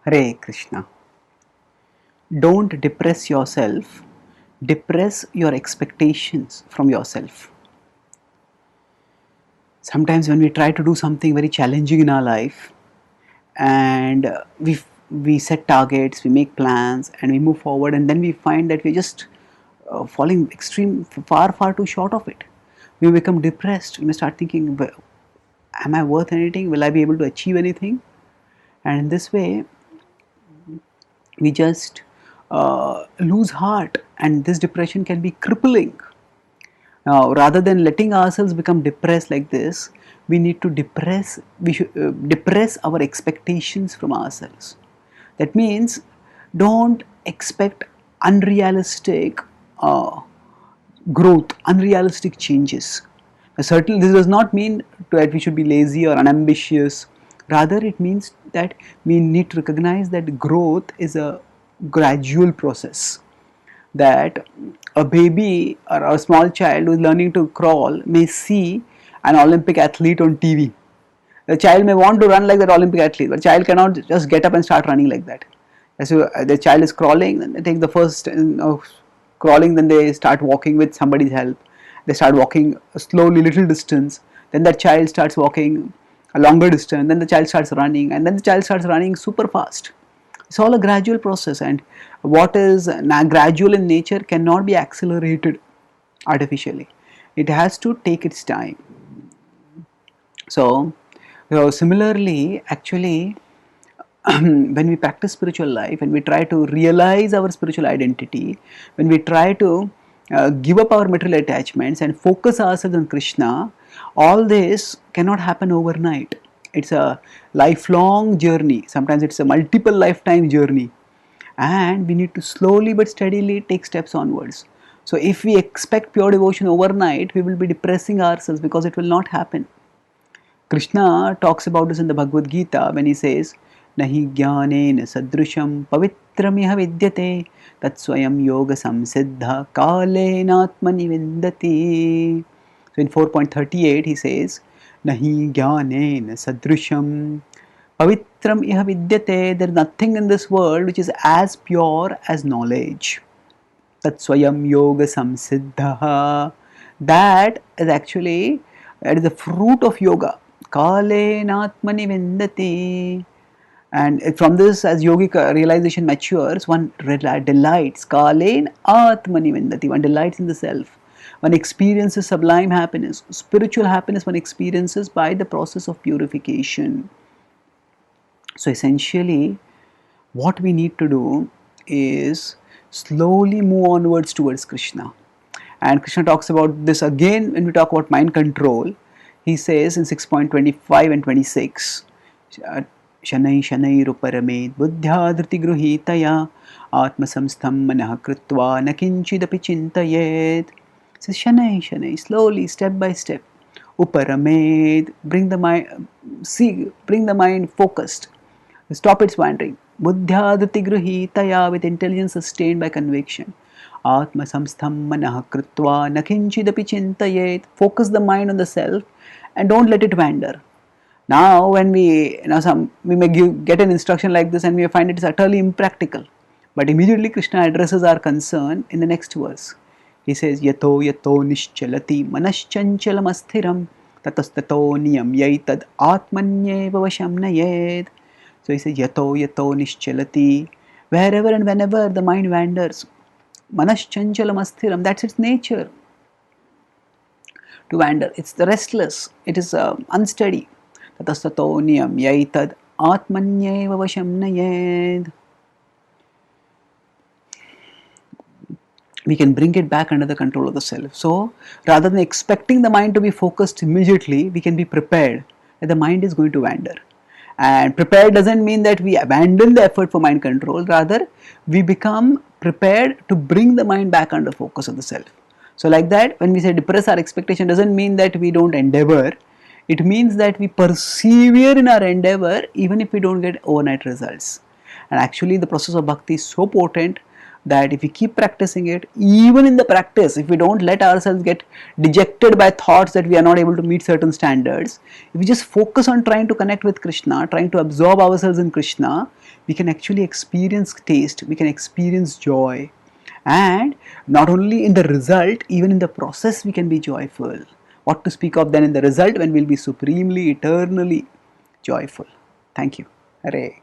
Hare Krishna. Don't depress yourself, depress your expectations from yourself. Sometimes when we try to do something very challenging in our life and we set targets, we make plans and we move forward, and then we find that we're just falling far too short of it. We become depressed. We may start thinking, am I worth anything? Will I be able to achieve anything? And in this way we just lose heart, and this depression can be crippling. Now, rather than letting ourselves become depressed like this, we need to we should depress our expectations from ourselves. That means don't expect unrealistic uh, growth, unrealistic changes. Now, certainly, this does not mean that we should be lazy or unambitious. Rather, it means that we need to recognize that growth is a gradual process. That a baby or a small child who is learning to crawl may see an Olympic athlete on TV. The child may want to run like that Olympic athlete, but child cannot just get up and start running like that. So the child is crawling, then they take the first crawling, then they start walking with somebody's help. They start walking slowly, little distance. Then that child starts walking a longer distance. Then the child starts running, and then the child starts running super fast. It's all a gradual process, and what is gradual in nature cannot be accelerated artificially. It has to take its time. So, similarly, actually, when we practice spiritual life, when we try to realize our spiritual identity, when we try to give up our material attachments and focus ourselves on Krishna, all this cannot happen overnight. It's a lifelong journey. Sometimes it's a multiple lifetime journey, and we need to slowly but steadily take steps onwards. So if we expect pure devotion overnight, we will be depressing ourselves because it will not happen. Krishna talks about this in the Bhagavad Gita when he says, Nahi jnanena sadrusham pavitramiha vidyate tatsvayam yoga samsiddha kalenatmani vindati. So in 4.38 he says, Nahi jnanena sadrusham pavitram iha vidyate. There is nothing in this world which is as pure as knowledge. Tatsvayam yoga samsiddha. That is actually, that is the fruit of yoga. Kalenatmani vindati. And from this, as yogic realization matures, one delights. Kalen atmani vindati. One delights in the self. One experiences sublime happiness. Spiritual happiness one experiences by the process of purification. So essentially, what we need to do is slowly move onwards towards Krishna. And Krishna talks about this again when we talk about mind control. He says in 6.25 and 26, Shanai Shanai Ruparamed Buddhya Dhriti Gruhitaya Atma Samstham Manah Krutva Nakinchidapi Chintayet. Says Shanai Shanai, slowly, step by step. Uparamed, bring the mind focused. Stop its wandering. Buddhya Dhriti Gruhitaya, with intelligence sustained by conviction. Atma Samstham Manah Krutva Nakinchidapi Chintayet. Focus the mind on the self and don't let it wander. Now, when we may get an instruction like this and we find it is utterly impractical, but immediately Krishna addresses our concern in the next verse. He says, Yato yato nischalati manaschanchalam asthiram tatastato niyam yaitad atmanyeva vasham nayed. So he says, Yato yato nischalati. Wherever and whenever the mind wanders, manaschanchalam asthiram, that's its nature. To wander, it's the restless, it is unsteady. Tatastato niyam yaitad atmanyeva vasham nayed. We can bring it back under the control of the self. So, rather than expecting the mind to be focused immediately, we can be prepared that the mind is going to wander. And prepared doesn't mean that we abandon the effort for mind control. Rather, we become prepared to bring the mind back under focus of the self. So, like that, when we say depress our expectation, doesn't mean that we don't endeavor. It means that we persevere in our endeavor even if we don't get overnight results. And actually, the process of bhakti is so potent. that if we keep practicing it, even in the practice, if we don't let ourselves get dejected by thoughts that we are not able to meet certain standards, if we just focus on trying to connect with Krishna, trying to absorb ourselves in Krishna, we can actually experience taste, we can experience joy. And not only in the result, even in the process we can be joyful. What to speak of then in the result when we'll be supremely, eternally joyful. Thank you. Hare.